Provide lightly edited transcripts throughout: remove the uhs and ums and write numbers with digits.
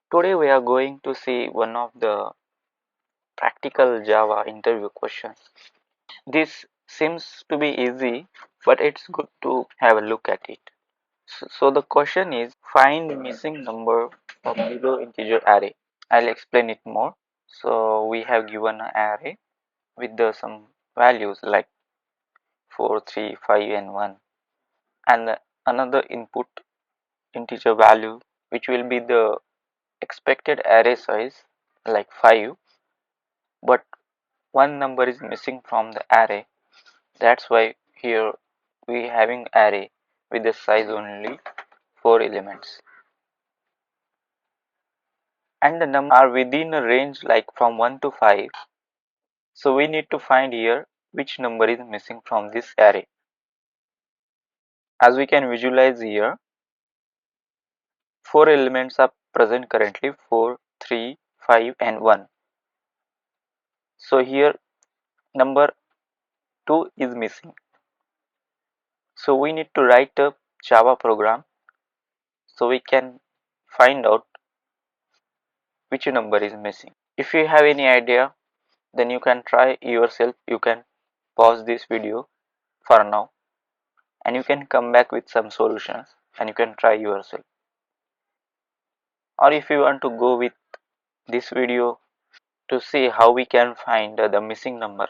Today we are going to see one of the practical Java interview questions. This seems to be easy, but it's good to have a look at it. So the question is find missing number of zero integer array. I'll explain it more. So we have given an array with some values like 4, 3, 5 and 1 and another input integer value which will be the expected array size like 5, but one number is missing from the array. That's why here we having array with the size only 4 elements, and the number are within a range like from 1 to 5. So we need to find here which number is missing from this array. As we can visualize here, 4 elements are present currently: 4, 3, 5 and 1. So here number 2 is missing. So we need to write a Java program so we can find out which number is missing. If you have any idea, then you can try yourself. You can pause this video for now and you can come back with some solutions and you can try yourself. Or if you want to go with this video to see how we can find the missing number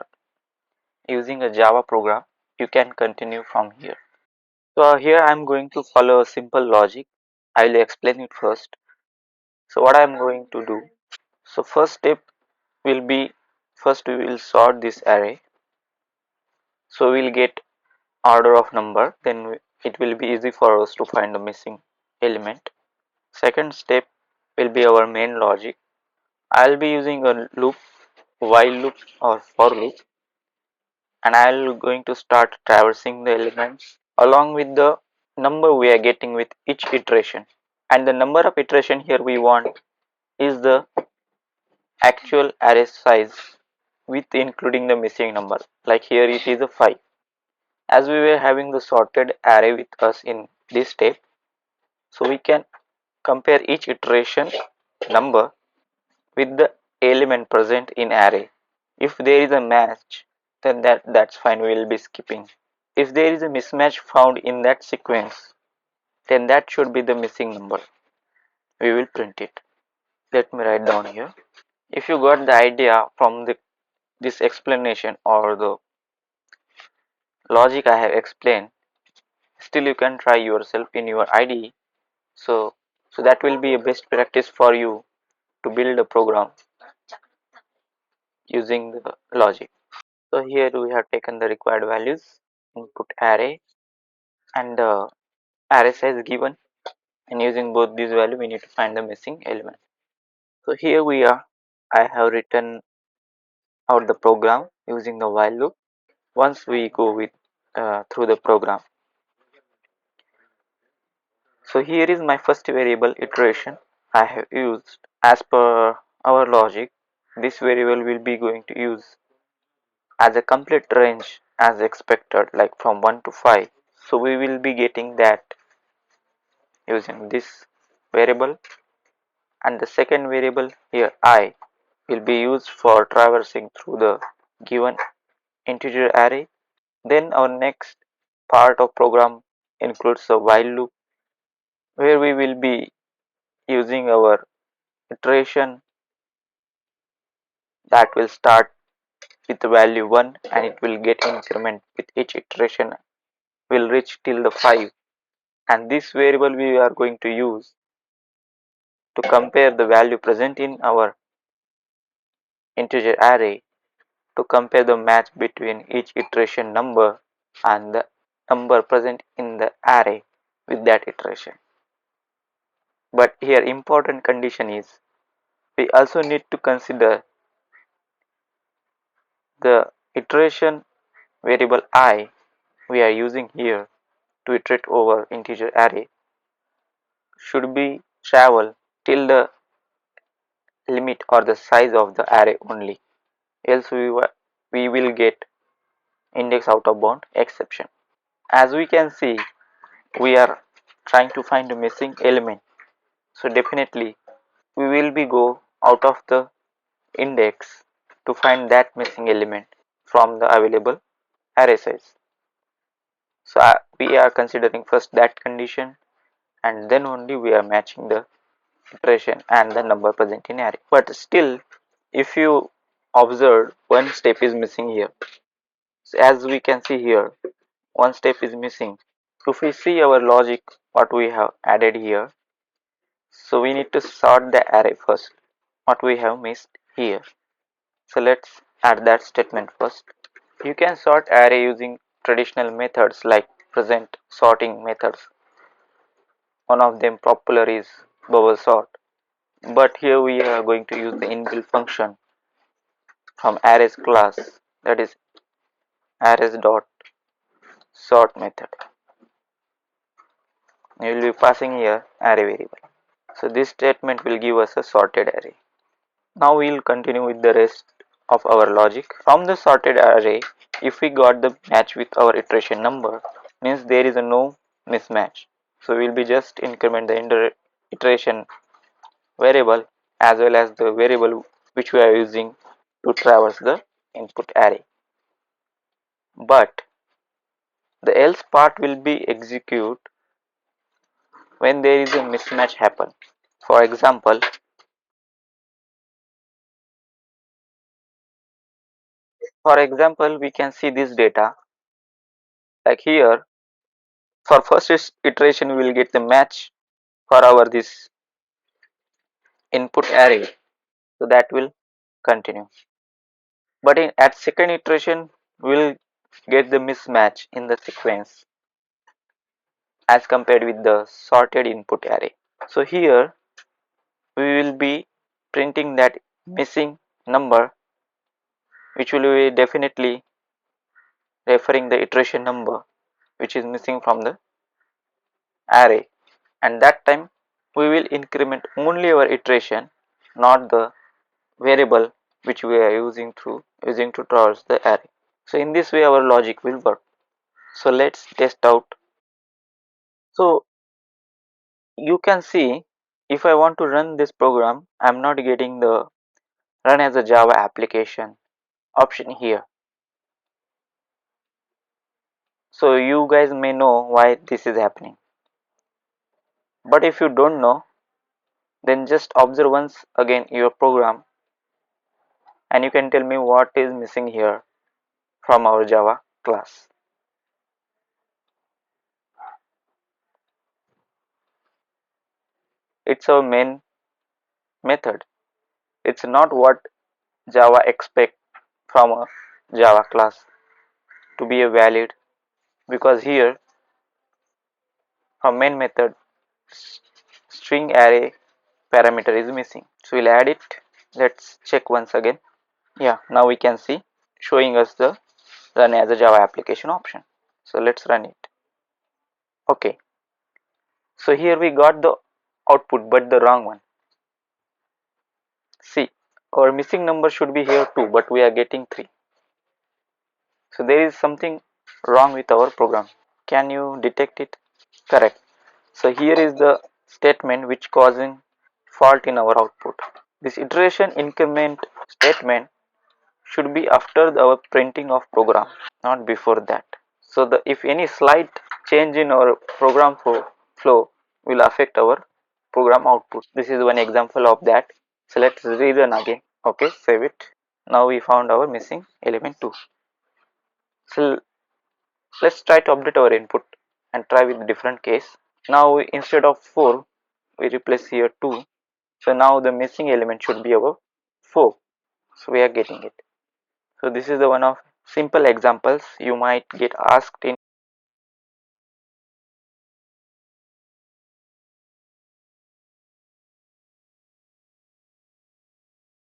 using a Java program, you can continue from here. So here I am going to follow a simple logic. I will explain it first. So what I am going to do, so first step will be, first we will sort this array. So we will get order of number, then it will be easy for us to find the missing element. Second step will be our main logic. I'll be using a loop, while loop or for loop, and I'll going to start traversing the elements along with the number we are getting with each iteration. And the number of iteration here we want is the actual array size with including the missing number. Like here it is a 5. As we were having the sorted array with us in this step, so we can compare each iteration number with the element present in array. If there is a match, then that's fine, we will be skipping. If there is a mismatch found in that sequence, then that should be the missing number. We will print it. Let me write down here. If you got the idea from this explanation or the logic I have explained, still you can try yourself in your IDE. So that will be a best practice for you to build a program using the logic. So here we have taken the required values, input array and the array size given, and using both these values we need to find the missing element. So here we are. I have written out the program using the while loop. Once we go with through the program, so here is my first variable iteration I have used. As per our logic, this variable will be going to use as a complete range as expected, like from 1 to 5. So we will be getting that using this variable, and the second variable here I will be used for traversing through the given integer array. Then our next part of program includes a while loop where we will be using our iteration that will start with the value 1 and it will get increment with each iteration will reach till the 5, and this variable we are going to use to compare the value present in our integer array, to compare the match between each iteration number and the number present in the array with that iteration. But here important condition is we also need to consider the iteration variable I we are using here to iterate over integer array should be travel till the limit or the size of the array only, else we will get index out of bound exception. As we can see, we are trying to find a missing element, so definitely we will be go out of the index to find that missing element from the available array size. So we are considering first that condition, and then only we are matching the iteration and the number present in array. But still, if you observe, one step is missing here. So as we can see here, one step is missing. If we see our logic, what we have added here, so we need to sort the array first, what we have missed here. So let's add that statement first. You can sort array using traditional methods like present sorting methods. One of them popular is bubble sort. But here we are going to use the inbuilt function from arrays class, that is arrays dot sort method. You will be passing here array variable. So this statement will give us a sorted array. Now we will continue with the rest of our logic. From the sorted array, if we got the match with our iteration number, means there is a no mismatch. So we will be just increment the iteration variable as well as the variable which we are using to traverse the input array. But the else part will be execute when there is a mismatch happen. For example, we can see this data like here. For first iteration, we will get the match for our this input array, so that will continue. But at second iteration, we will get the mismatch in the sequence as compared with the sorted input array. So here we will be printing that missing number, which will be definitely referring the iteration number which is missing from the array, and that time we will increment only our iteration, not the variable which we are using to traverse the array. So in this way our logic will work. So let's test out. So you can see, if I want to run this program, I'm not getting the run as a Java application option here. So you guys may know why this is happening, but if you don't know, then just observe once again your program and you can tell me what is missing here from our Java class. It's our main method. It's not what Java expect from a Java class to be a valid, because here from main method string array parameter is missing. So we'll add it. Let's check once again. Yeah, now we can see showing us the run as a Java application option. So let's run it. Okay, so here we got the output but the wrong one. See, our missing number should be here 2, but we are getting 3. So there is something wrong with our program. Can you detect it? Correct. So here is the statement which causing fault in our output. This iteration increment statement should be after our printing of program, not before that. So if any slight change in our program flow will affect our program output. This is one example of that. So let's rerun again. Okay, save it. Now we found our missing element 2. So let's try to update our input and try with different case. Now instead of 4 we replace here 2. So now the missing element should be our 4. So we are getting it. So this is the one of simple examples you might get asked in